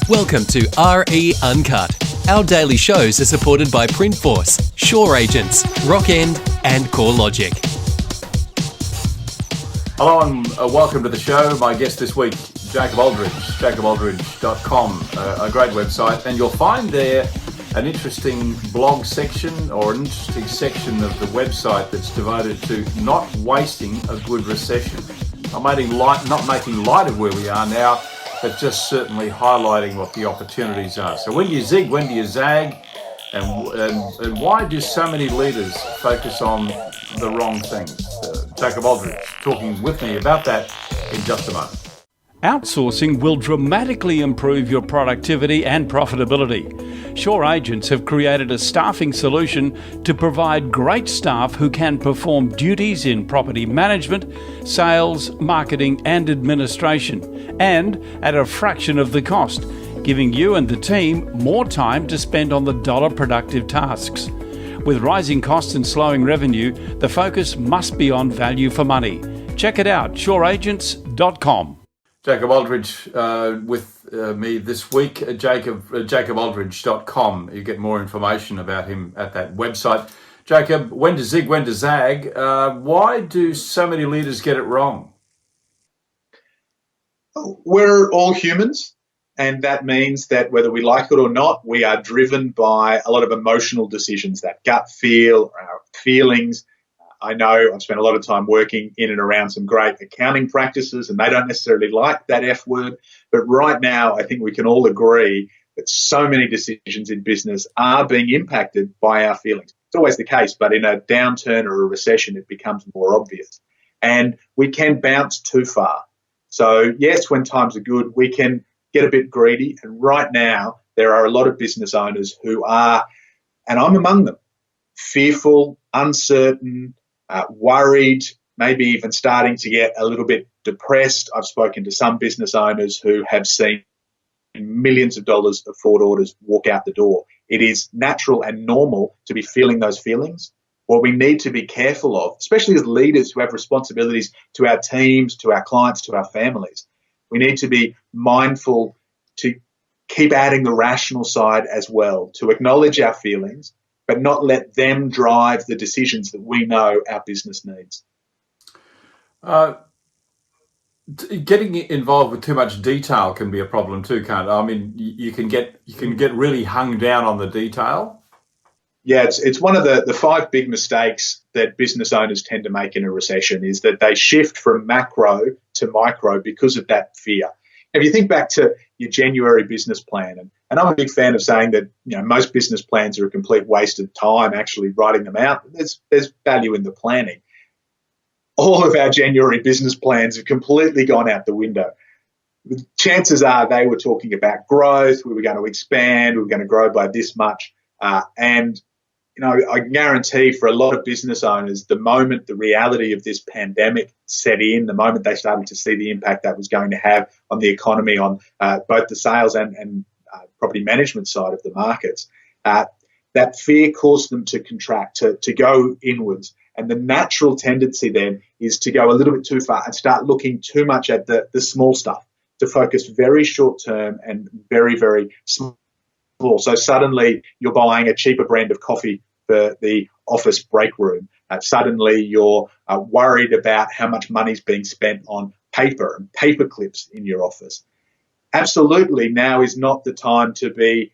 Welcome to RE Uncut. Our daily shows are supported by Printforce, Sure Agents, Rockend and CoreLogic. Hello and welcome to the show. My guest this week, Jacob Aldridge, jacobaldridge.com, a great website, and you'll find there an interesting blog section or an interesting section of the website that's devoted to not wasting a good recession. Not making light of where we are now, but just certainly highlighting what the opportunities are. So when do you zig, when do you zag, and why do so many leaders focus on the wrong things? Jacob Aldridge talking with me about that in just a moment. Outsourcing will dramatically improve your productivity and profitability. Sure Agents have created a staffing solution to provide great staff who can perform duties in property management, sales, marketing and administration, and at a fraction of the cost, giving you and the team more time to spend on the dollar productive tasks. With rising costs and slowing revenue, the focus must be on value for money. Check it out, sureagents.com. Jacob Aldridge with me this week, jacobaldridge.com. You get more information about him at that website. Jacob, when to zig, when to zag. Why do so many leaders get it wrong? We're all humans, and that means that whether we like it or not, we are driven by a lot of emotional decisions, that gut feel, our feelings. I know I've spent a lot of time working in and around some great accounting practices, and they don't necessarily like that F word. But right now, I think we can all agree that so many decisions in business are being impacted by our feelings. It's always the case, but in a downturn or a recession, it becomes more obvious. And we can bounce too far. So yes, when times are good, we can get a bit greedy. And right now, there are a lot of business owners who are, and I'm among them, fearful, uncertain, worried, maybe even starting to get a little bit depressed. I've spoken to some business owners who have seen millions of dollars of forward orders walk out the door. It is natural and normal to be feeling those feelings. What we need to be careful of, especially as leaders who have responsibilities to our teams, to our clients, to our families, we need to be mindful to keep adding the rational side as well, to acknowledge our feelings, but not let them drive the decisions that we know our business needs. Getting involved with too much detail can be a problem too, can't it? I mean, you can get really hung down on the detail. Yeah, it's one of the 5 big mistakes that business owners tend to make in a recession is that they shift from macro to micro because of that fear. If you think back to your January business plan, and I'm a big fan of saying that most business plans are a complete waste of time actually writing them out. There's value in the planning. All of our January business plans have completely gone out the window. Chances are they were talking about growth, we were going to expand, we were going to grow by this much. And I guarantee for a lot of business owners, the moment the reality of this pandemic set in, the moment they started to see the impact that was going to have on the economy, on both the sales and property management side of the markets, that fear caused them to contract, to go inwards. And the natural tendency then is to go a little bit too far and start looking too much at the small stuff, to focus very short term and very, very small. So suddenly you're buying a cheaper brand of coffee for the office break room. Suddenly you're worried about how much money's being spent on paper and paper clips in your office. Absolutely, now is not the time to be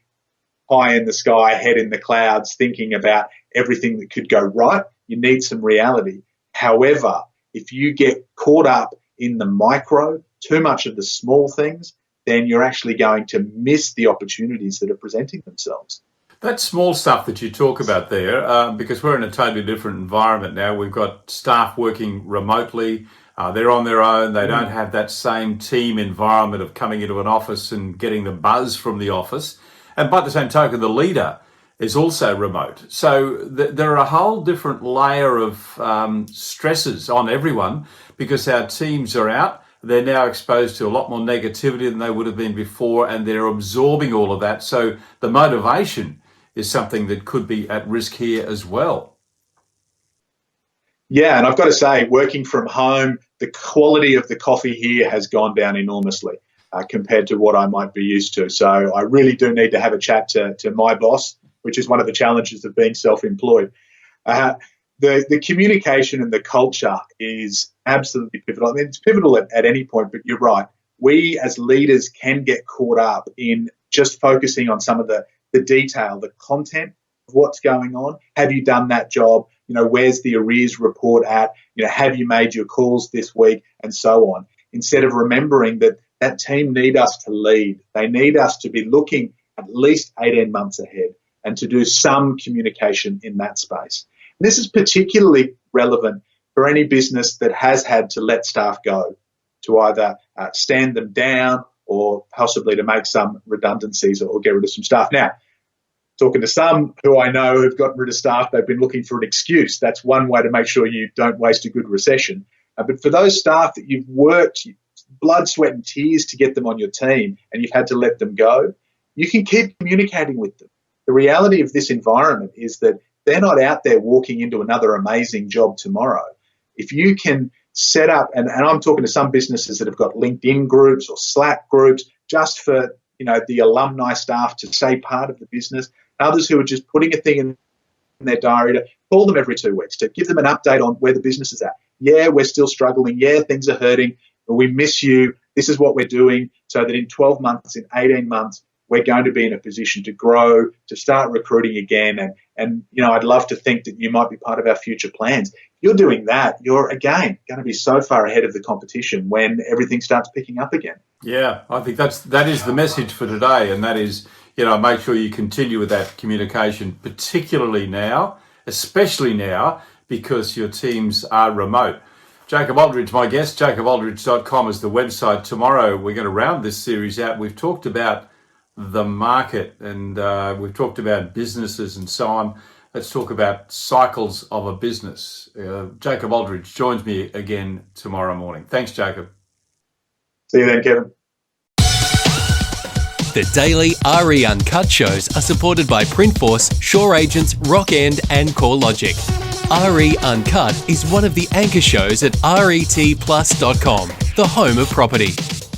high in the sky, head in the clouds, thinking about everything that could go right. You need some reality. However, if you get caught up in the micro, too much of the small things, then you're actually going to miss the opportunities that are presenting themselves. That small stuff that you talk about there, because we're in a totally different environment now. We've got staff working remotely. They're on their own. They don't have that same team environment of coming into an office and getting the buzz from the office. And by the same token, the leader is also remote. So there are a whole different layer of stresses on everyone because our teams are out. They're now exposed to a lot more negativity than they would have been before, and they're absorbing all of that. So the motivation is something that could be at risk here as well. Yeah, and I've got to say, working from home, the quality of the coffee here has gone down enormously. compared to what I might be used to. So I really do need to have a chat to my boss, which is one of the challenges of being self-employed. The communication and the culture is absolutely pivotal. I mean, it's pivotal at any point, but you're right. We as leaders can get caught up in just focusing on some of the detail, the content of what's going on. Have you done that job? Where's the arrears report at? Have you made your calls this week? And so on. Instead of remembering that team need us to lead. They need us to be looking at least 18 months ahead and to do some communication in that space. And this is particularly relevant for any business that has had to let staff go, to either stand them down or possibly to make some redundancies or get rid of some staff. Now, talking to some who I know have gotten rid of staff, they've been looking for an excuse. That's one way to make sure you don't waste a good recession. But for those staff that you've worked blood, sweat and tears to get them on your team and you've had to let them go, you can keep communicating with them. The reality of this environment is that they're not out there walking into another amazing job tomorrow. If you can set up, and I'm talking to some businesses that have got LinkedIn groups or Slack groups just for the alumni staff to stay part of the business, others who are just putting a thing in their diary to call them every 2 weeks, to give them an update on where the business is at. Yeah, we're still struggling. Yeah, things are hurting, but we miss you. This is what we're doing so that in 12 months, in 18 months, we're going to be in a position to grow, to start recruiting again. And I'd love to think that you might be part of our future plans. If you're doing that, you're, again, going to be so far ahead of the competition when everything starts picking up again. Yeah, I think that is the message for today, and that is, make sure you continue with that communication, particularly now, especially now, because your teams are remote. Jacob Aldridge, my guest. JacobAldridge.com is the website. Tomorrow we're going to round this series out. We've talked about the market and we've talked about businesses and so on. Let's talk about cycles of a business. Jacob Aldridge joins me again tomorrow morning. Thanks, Jacob. See you then, Kevin. The daily RE Uncut shows are supported by Printforce, Shore Agents, Rock End and CoreLogic. RE Uncut is one of the anchor shows at retplus.com, the home of property.